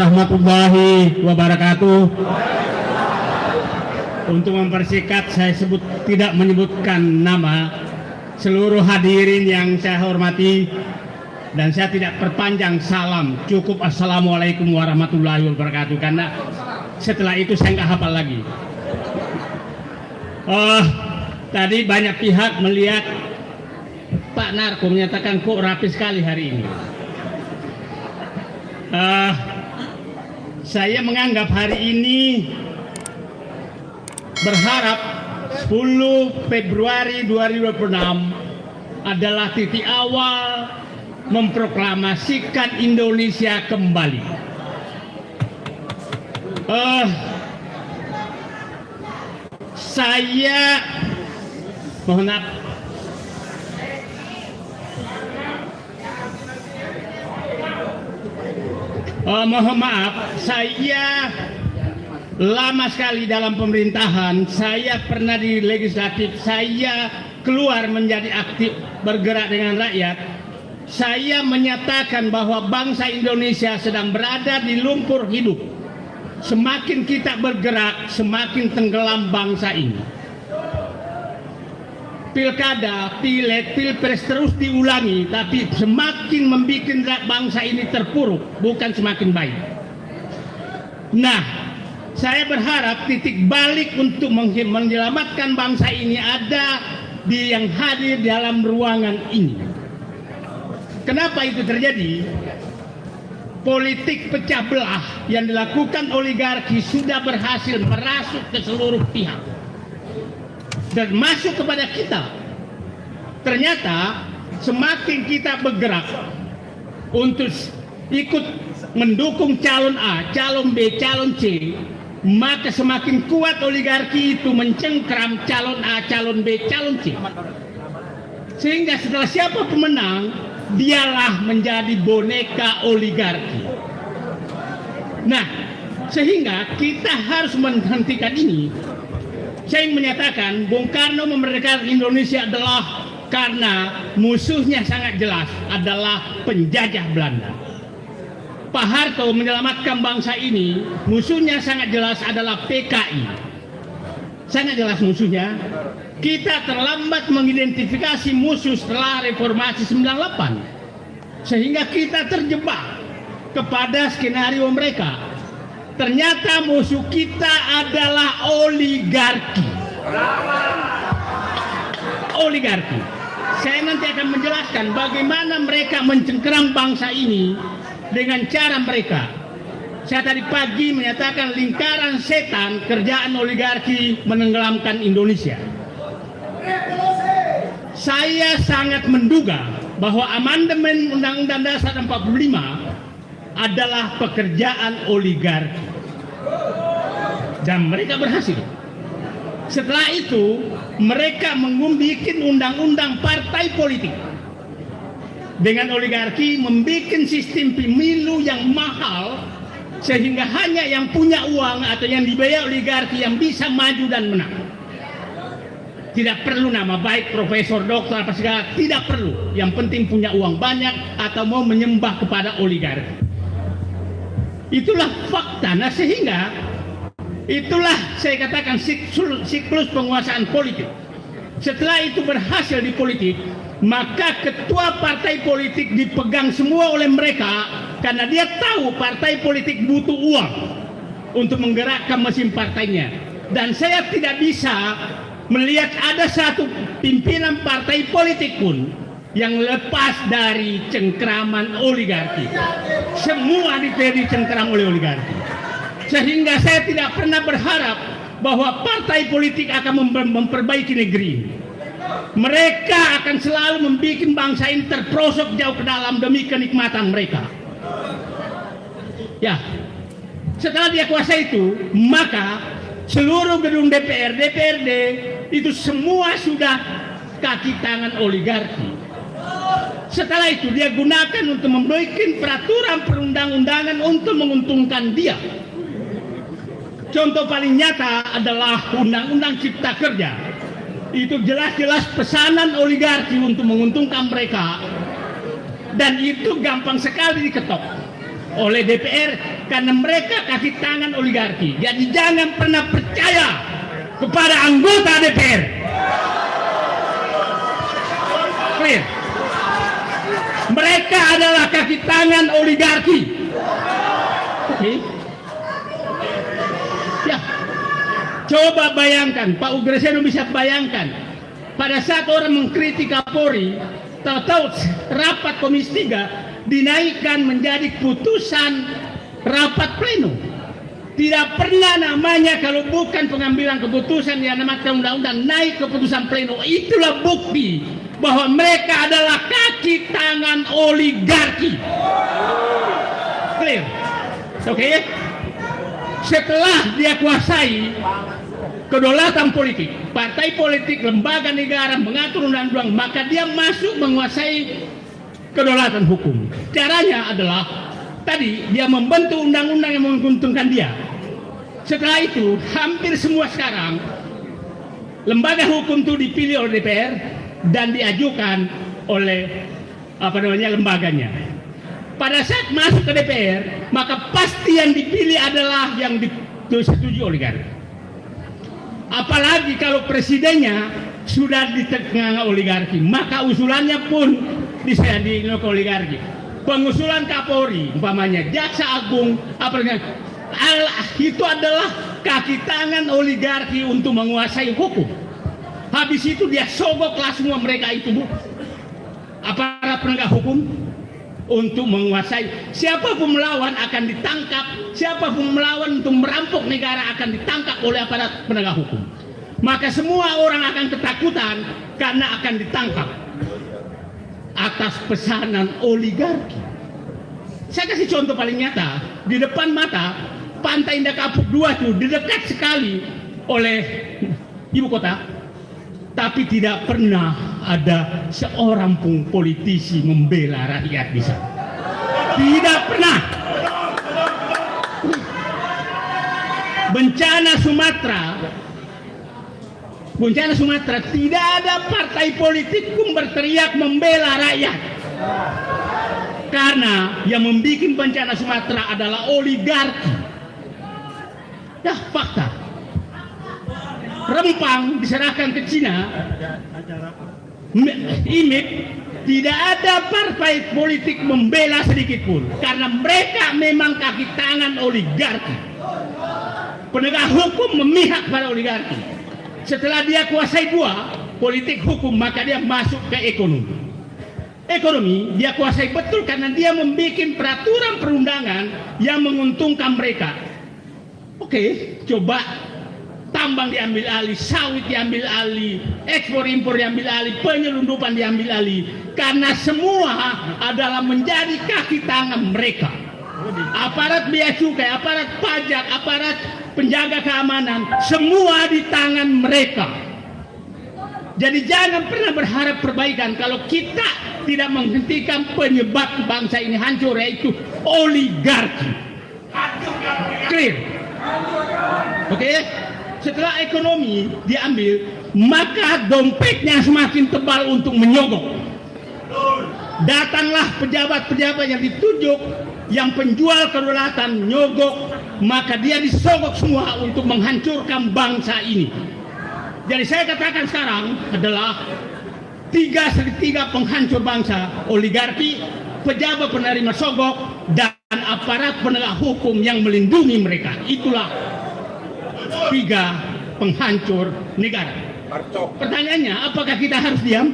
warahmatullahi wabarakatuh. Untuk mempersingkat, saya tidak menyebutkan nama seluruh hadirin yang saya hormati, dan saya tidak perpanjang salam, cukup assalamualaikum warahmatullahi wabarakatuh, karena setelah itu saya nggak hafal lagi. Tadi banyak pihak melihat Pak Narko menyatakan kok rapi sekali hari ini. Saya menganggap hari ini berharap 10 Februari 2026 adalah titik awal memproklamasikan Indonesia kembali. Saya mohon maaf, saya lama sekali dalam pemerintahan. Saya pernah di legislatif, saya keluar menjadi aktif bergerak dengan rakyat. Saya menyatakan bahwa bangsa Indonesia sedang berada di lumpur hidup. Semakin kita bergerak, semakin tenggelam bangsa ini. Pilkada, pileg, pilpres terus diulangi, tapi semakin membuat bangsa ini terpuruk, bukan semakin baik. Nah, saya berharap titik balik untuk menyelamatkan bangsa ini ada di yang hadir dalam ruangan ini. Kenapa itu terjadi? Politik pecah belah yang dilakukan oligarki sudah berhasil merasuk ke seluruh pihak dan masuk kepada kita. Ternyata semakin kita bergerak untuk ikut mendukung calon A, calon B, calon C, maka semakin kuat oligarki itu mencengkram calon A, calon B, calon C. Sehingga setelah siapa pemenang, dialah menjadi boneka oligarki. Nah, sehingga kita harus menghentikan ini. Saya ingin menyatakan Bung Karno memerdekakan Indonesia adalah karena musuhnya sangat jelas adalah penjajah Belanda. Pak Harto menyelamatkan bangsa ini, musuhnya sangat jelas adalah PKI. Sangat jelas musuhnya. Kita terlambat mengidentifikasi musuh setelah reformasi 98. Sehingga kita terjebak kepada skenario mereka. Ternyata musuh kita adalah oligarki. Oligarki. Saya nanti akan menjelaskan bagaimana mereka mencengkeram bangsa ini dengan cara mereka. Saya tadi pagi menyatakan lingkaran setan kerjaan oligarki menenggelamkan Indonesia. Saya sangat menduga bahwa amandemen Undang-Undang Dasar 45 adalah pekerjaan oligarki. Dan mereka berhasil. Setelah itu, mereka membuat undang-undang partai politik. Dengan oligarki membuat sistem pemilu yang mahal, sehingga hanya yang punya uang atau yang dibayar oligarki yang bisa maju dan menang. Tidak perlu nama baik, profesor, dokter, apa segala, tidak perlu. Yang penting punya uang banyak atau mau menyembah kepada oligarki. Itulah fakta. Nah, sehingga itulah saya katakan siklus penguasaan politik. Setelah itu berhasil di politik, maka ketua partai politik dipegang semua oleh mereka karena dia tahu partai politik butuh uang untuk menggerakkan mesin partainya. Dan saya tidak bisa melihat ada satu pimpinan partai politik pun yang lepas dari cengkraman oligarki. Semua dicengkram oleh oligarki. Sehingga saya tidak pernah berharap bahwa partai politik akan memperbaiki negeri ini. Mereka akan selalu membuat bangsa ini terperosok jauh ke dalam demi kenikmatan mereka. Ya, setelah dia kuasa itu, maka seluruh gedung DPR, DPRD itu semua sudah kaki tangan oligarki. Setelah itu dia gunakan untuk membuat peraturan perundang-undangan untuk menguntungkan dia. Contoh paling nyata adalah Undang-Undang Cipta Kerja. Itu jelas-jelas pesanan oligarki untuk menguntungkan mereka. Dan itu gampang sekali diketok oleh DPR karena mereka kaki tangan oligarki. Jadi jangan pernah percaya kepada anggota DPR. Clear? Mereka adalah kaki tangan oligarki. Oke? Ya, coba bayangkan, Pak Ugreseno bisa bayangkan, pada saat orang mengkritik Kapolri, tahu-tahu rapat Komisi 3 dinaikkan menjadi putusan rapat pleno. Tidak pernah namanya kalau bukan pengambilan keputusan yang namanya undang-undang naik keputusan pleno. Itulah bukti bahwa mereka adalah kaki tangan oligarki. Clear? Oke? Setelah dia kuasai kedaulatan politik, partai politik, lembaga negara mengatur undang-undang, maka dia masuk menguasai kedaulatan hukum. Caranya adalah tadi dia membentuk undang-undang yang menguntungkan dia. Setelah itu hampir semua sekarang lembaga hukum itu dipilih oleh DPR dan diajukan oleh lembaganya. Pada saat masuk ke DPR, maka pasti yang dipilih adalah yang disetujui oligarki. Apalagi kalau presidennya sudah di tengah oligarki, maka usulannya pun bisa di oligarki. Pengusulan Kapolri, umpamanya Jaksa Agung, itu adalah kaki tangan oligarki untuk menguasai hukum. Habis itu dia sogoklah semua mereka itu, aparat penegak hukum, untuk menguasai. Siapapun melawan akan ditangkap, siapapun melawan untuk merampok negara akan ditangkap oleh aparat penegak hukum. Maka semua orang akan ketakutan karena akan ditangkap atas pesanan oligarki. Saya kasih contoh paling nyata. Di depan mata, Pantai Indah Kapuk 2 itu didekat sekali oleh ibu kota, tapi tidak pernah ada seorang pun politisi membela rakyat di sana. Tidak pernah. Bencana Sumatera tidak ada partai politik pun berteriak membela rakyat. Karena yang membuat bencana Sumatera adalah oligarki. Ya, fakta. Rempang diserahkan ke Cina, IMIP, tidak ada partai politik membela sedikit pun, karena mereka memang kaki tangan oligarki. Penegak hukum memihak pada oligarki. Setelah dia kuasai dua, politik hukum, maka dia masuk ke ekonomi. Ekonomi dia kuasai betul karena dia membuat peraturan perundangan yang menguntungkan mereka. Oke, coba tambang diambil alih, sawit diambil alih, ekspor impor diambil alih, penyelundupan diambil alih, karena semua adalah menjadi kaki tangan mereka. Aparat bea cukai, aparat pajak, aparat penjaga keamanan, semua di tangan mereka. Jadi jangan pernah berharap perbaikan kalau kita tidak menghentikan penyebab bangsa ini hancur, yaitu oligarki. Clear? Oke? Setelah ekonomi diambil, maka dompetnya semakin tebal untuk menyogok. Datanglah pejabat-pejabat yang ditunjuk, yang penjual kedaulatan nyogok, maka dia disogok semua untuk menghancurkan bangsa ini. Jadi saya katakan sekarang adalah 3/3 penghancur bangsa: oligarki, pejabat penerima sogok, dan aparat penegak hukum yang melindungi mereka. Itulah 3 penghancur negara. Pertanyaannya, apakah kita harus diam?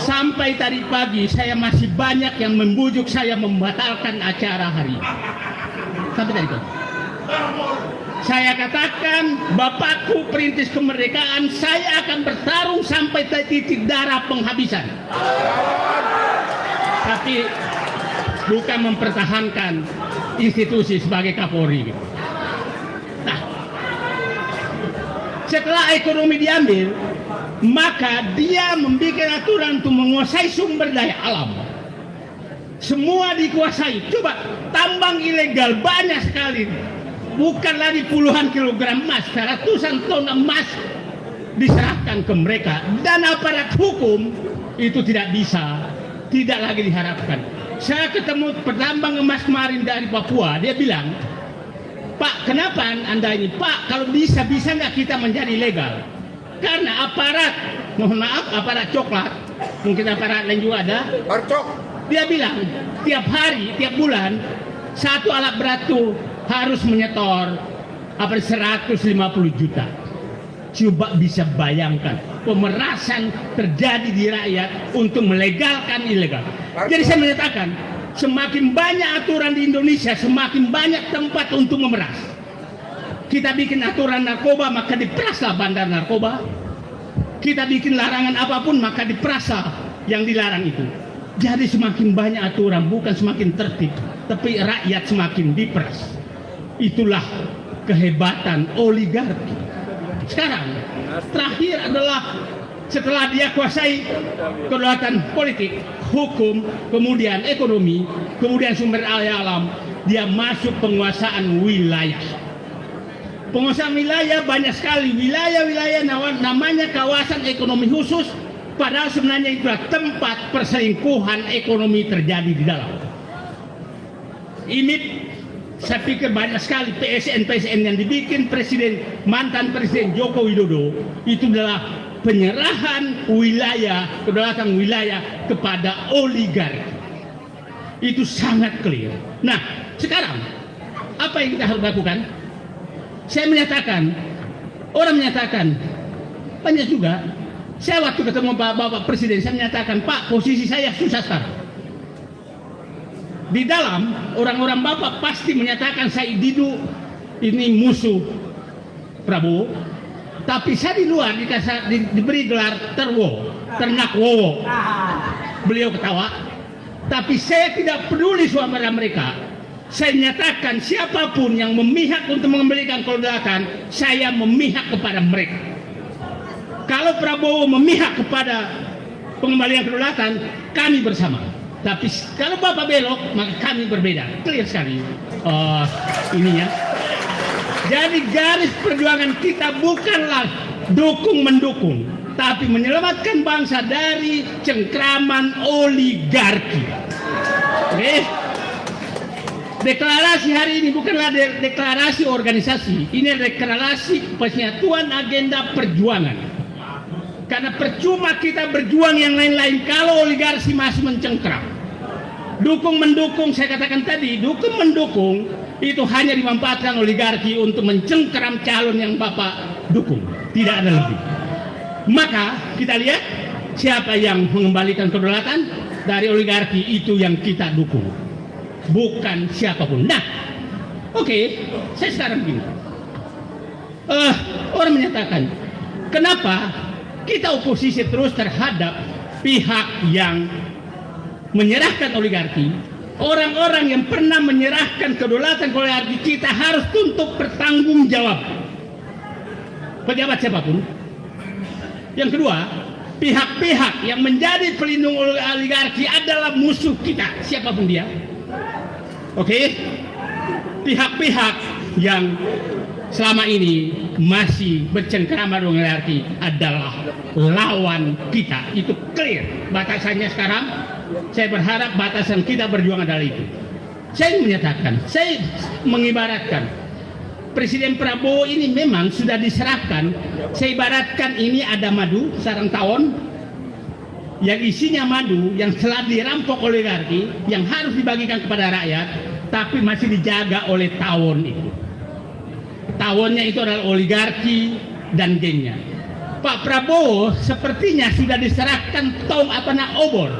Sampai tadi pagi saya masih banyak yang membujuk saya membatalkan acara hari ini. Sampai tadi pagi. Saya katakan, Bapakku perintis kemerdekaan, saya akan bertarung sampai titik darah penghabisan. Tapi bukan mempertahankan institusi sebagai Kapolri. Nah, setelah ekonomi diambil, maka dia membuat aturan untuk menguasai sumber daya alam. Semua dikuasai. Coba tambang ilegal banyak sekali. Bukan lagi puluhan kilogram emas, ratusan ton emas diserahkan ke mereka. Dan aparat hukum itu tidak bisa, tidak lagi diharapkan. Saya ketemu petambang emas kemarin dari Papua, dia bilang, Pak, kenapa Anda ini? Pak, kalau bisa nggak kita menjadi legal? Karena aparat, mohon maaf, aparat coklat, mungkin aparat lain juga ada. Dia bilang, tiap hari, tiap bulan, satu alat berat itu harus menyetor 150 juta. Coba bisa bayangkan, pemerasan terjadi di rakyat untuk melegalkan ilegal. Jadi saya menyatakan, semakin banyak aturan di Indonesia, semakin banyak tempat untuk memeras. Kita bikin aturan narkoba, maka diperaslah bandar narkoba. Kita bikin larangan apapun, maka diperaslah yang dilarang itu. Jadi semakin banyak aturan, bukan semakin tertib, tapi rakyat semakin diperas. Itulah kehebatan oligarki. Sekarang, terakhir adalah setelah dia kuasai kedaulatan politik, hukum, kemudian ekonomi, kemudian sumber daya alam, dia masuk penguasaan wilayah. Penguasaan wilayah banyak sekali, wilayah-wilayah namanya kawasan ekonomi khusus, padahal sebenarnya itu adalah tempat perselingkuhan ekonomi terjadi di dalam. Ini saya pikir banyak sekali PSN yang dibikin mantan Presiden Joko Widodo, itu adalah penyerahan wilayah, kedaulatan wilayah kepada oligarki. Itu sangat clear. Nah, sekarang apa yang kita harus lakukan? Saya menyatakan, orang menyatakan, banyak juga. Saya waktu ketemu Bapak Presiden, saya menyatakan, Pak, posisi saya susah sekarang. Di dalam, orang-orang Bapak pasti menyatakan saya ini musuh Prabowo. Tapi saya di luar diberi gelar ternak wowo. Beliau ketawa. Tapi saya tidak peduli suara mereka. Saya menyatakan siapapun yang memihak untuk mengembalikan kedaulatan, saya memihak kepada mereka. Kalau Prabowo memihak kepada pengembalian kedaulatan, kami bersama. Tapi kalau Bapak belok, maka kami berbeda. Clear sekali. Ininya. Jadi garis perjuangan kita bukanlah dukung-mendukung, tapi menyelamatkan bangsa dari cengkraman oligarki. Oke? Deklarasi hari ini bukanlah deklarasi organisasi, ini deklarasi penyatuan agenda perjuangan. Karena percuma kita berjuang yang lain-lain kalau oligarki masih mencengkram. Dukung-mendukung, saya katakan tadi, dukung-mendukung itu hanya dimanfaatkan oligarki untuk mencengkeram calon yang Bapak dukung, tidak ada lebih. Maka kita lihat siapa yang mengembalikan kedaulatan dari oligarki, itu yang kita dukung, bukan siapapun. Nah, oke, saya sekarang begini, orang menyatakan, kenapa kita oposisi terus terhadap pihak yang menyerahkan oligarki? Orang-orang yang pernah menyerahkan kedaulatan oligarki kita harus tuntut bertanggung jawab. Pejabat siapapun. Yang kedua, pihak-pihak yang menjadi pelindung oligarki adalah musuh kita, siapapun dia. Oke? Pihak-pihak yang selama ini masih bercengkrama dengan oligarki adalah lawan kita. Itu clear batasannya sekarang. Saya berharap batasan kita berjuang adalah itu. Saya menyatakan, saya mengibaratkan Presiden Prabowo ini memang sudah diserahkan. Saya ibaratkan ini ada madu sarang tawon yang isinya madu yang telah dirampok oligarki, yang harus dibagikan kepada rakyat, tapi masih dijaga oleh tawon itu. Tawonnya itu adalah oligarki dan gengnya. Pak Prabowo sepertinya sudah diserahkan obor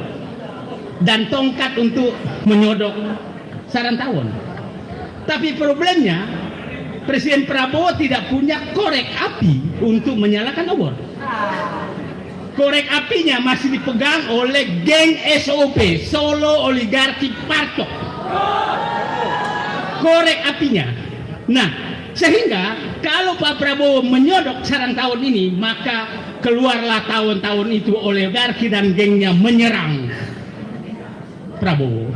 dan tongkat untuk menyodok sarang tawon. Tapi problemnya Presiden Prabowo tidak punya korek api untuk menyalakan obor. Korek apinya masih dipegang oleh geng SOP, Solo Oligarki Partok. Korek apinya. Nah, sehingga kalau Pak Prabowo menyodok sarang tawon ini, maka keluarlah tahun-tahun itu oligarki dan gengnya menyerang Prabowo.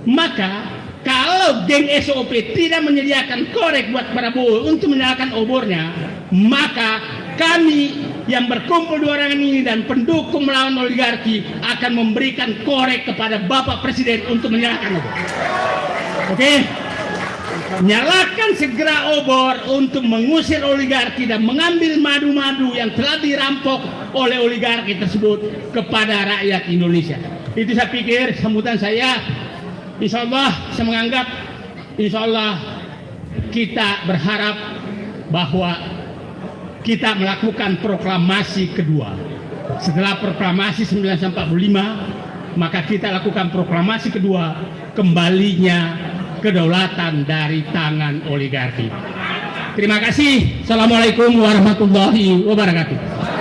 Maka kalau geng SOP tidak menyediakan korek buat Prabowo untuk menyalakan obornya, maka kami yang berkumpul dua orang ini dan pendukung melawan oligarki akan memberikan korek kepada Bapak Presiden untuk menyerahkan obor. Oke? Nyalakan segera obor untuk mengusir oligarki dan mengambil madu-madu yang telah dirampok oleh oligarki tersebut kepada rakyat Indonesia. Itu saya pikir sambutan saya. Insya Allah saya menganggap, insya Allah kita berharap bahwa kita melakukan proklamasi kedua. Setelah proklamasi 1945, maka kita lakukan proklamasi kedua, kembalinya kedaulatan dari tangan oligarki. Terima kasih. Assalamualaikum warahmatullahi wabarakatuh.